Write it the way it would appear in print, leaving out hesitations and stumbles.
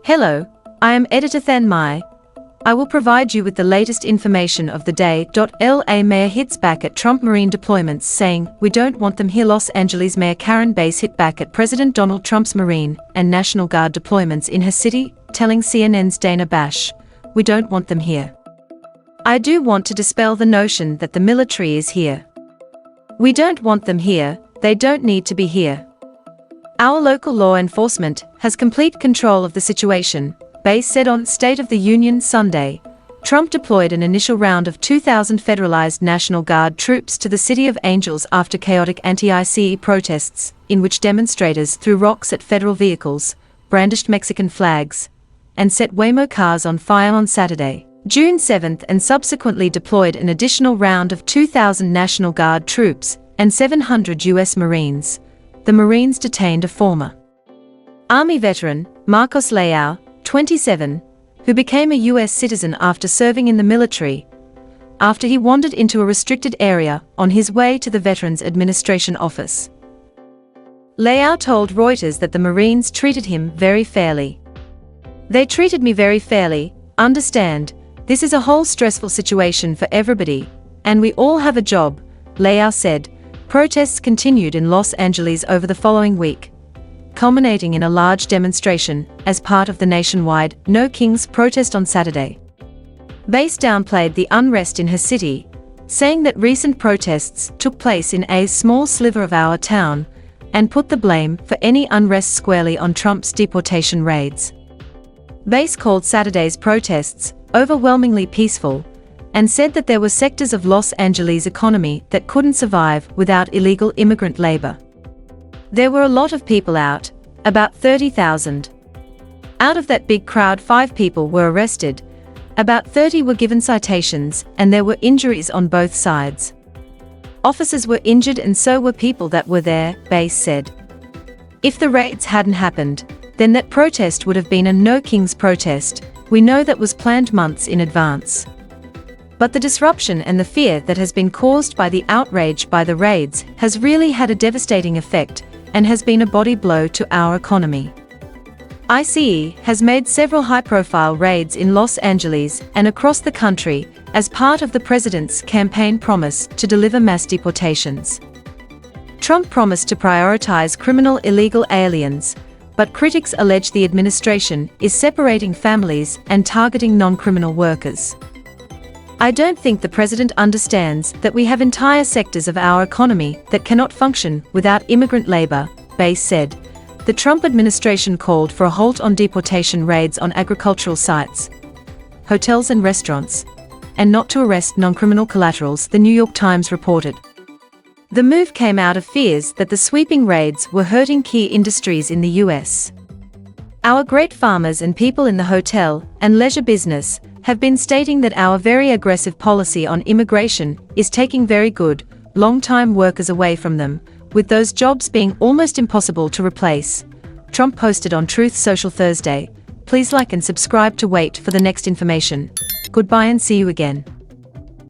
Hello, I am Editor Than Mai. I will provide you with the latest information of the day. LA Mayor hits back at Trump Marine deployments saying, "We don't want them here." Los Angeles Mayor Karen Bass hit back at President Donald Trump's Marine and National Guard deployments in her city, telling CNN's Dana Bash, "We don't want them here. I do want to dispel the notion that the military is here. We don't want them here, they don't need to be here. Our local law enforcement has complete control of the situation," Bass said on State of the Union Sunday. Trump deployed an initial round of 2,000 federalized National Guard troops to the City of Angels after chaotic anti-ICE protests, in which demonstrators threw rocks at federal vehicles, brandished Mexican flags, and set Waymo cars on fire on Saturday, June 7, and subsequently deployed an additional round of 2,000 National Guard troops and 700 U.S. Marines. The Marines detained a former Army veteran, Marcos Leao, 27, who became a U.S. citizen after serving in the military, after he wandered into a restricted area on his way to the Veterans Administration office. Leao told Reuters that the Marines treated him very fairly. "They treated me very fairly, understand, this is a whole stressful situation for everybody, and we all have a job," Leao said. Protests continued in Los Angeles over the following week, culminating in a large demonstration as part of the nationwide No Kings protest on Saturday. Bass downplayed the unrest in her city, saying that recent protests took place in a small sliver of our town, and put the blame for any unrest squarely on Trump's deportation raids. Bass called Saturday's protests overwhelmingly peaceful, and said that there were sectors of Los Angeles' economy that couldn't survive without illegal immigrant labor. "There were a lot of people out, about 30,000. Out of that big crowd, 5 people were arrested, about 30 were given citations, and there were injuries on both sides. Officers were injured and so were people that were there," Bass said. "If the raids hadn't happened, then that protest would have been a No Kings protest. We know that was planned months in advance. But the disruption and the fear that has been caused by the outrage by the raids has really had a devastating effect and has been a body blow to our economy. ICE has made several high-profile raids in Los Angeles and across the country as part of the president's campaign promise to deliver mass deportations. Trump promised to prioritize criminal illegal aliens, but critics allege the administration is separating families and targeting non-criminal workers. "I don't think the president understands that we have entire sectors of our economy that cannot function without immigrant labor," Bass said. The Trump administration called for a halt on deportation raids on agricultural sites, hotels and restaurants, and not to arrest non-criminal collaterals, the New York Times reported. The move came out of fears that the sweeping raids were hurting key industries in the U.S. "Our great farmers and people in the hotel and leisure business have been stating that our very aggressive policy on immigration is taking very good, long-time workers away from them, with those jobs being almost impossible to replace," Trump posted on Truth Social Thursday. Please like and subscribe to wait for the next information. Goodbye and see you again.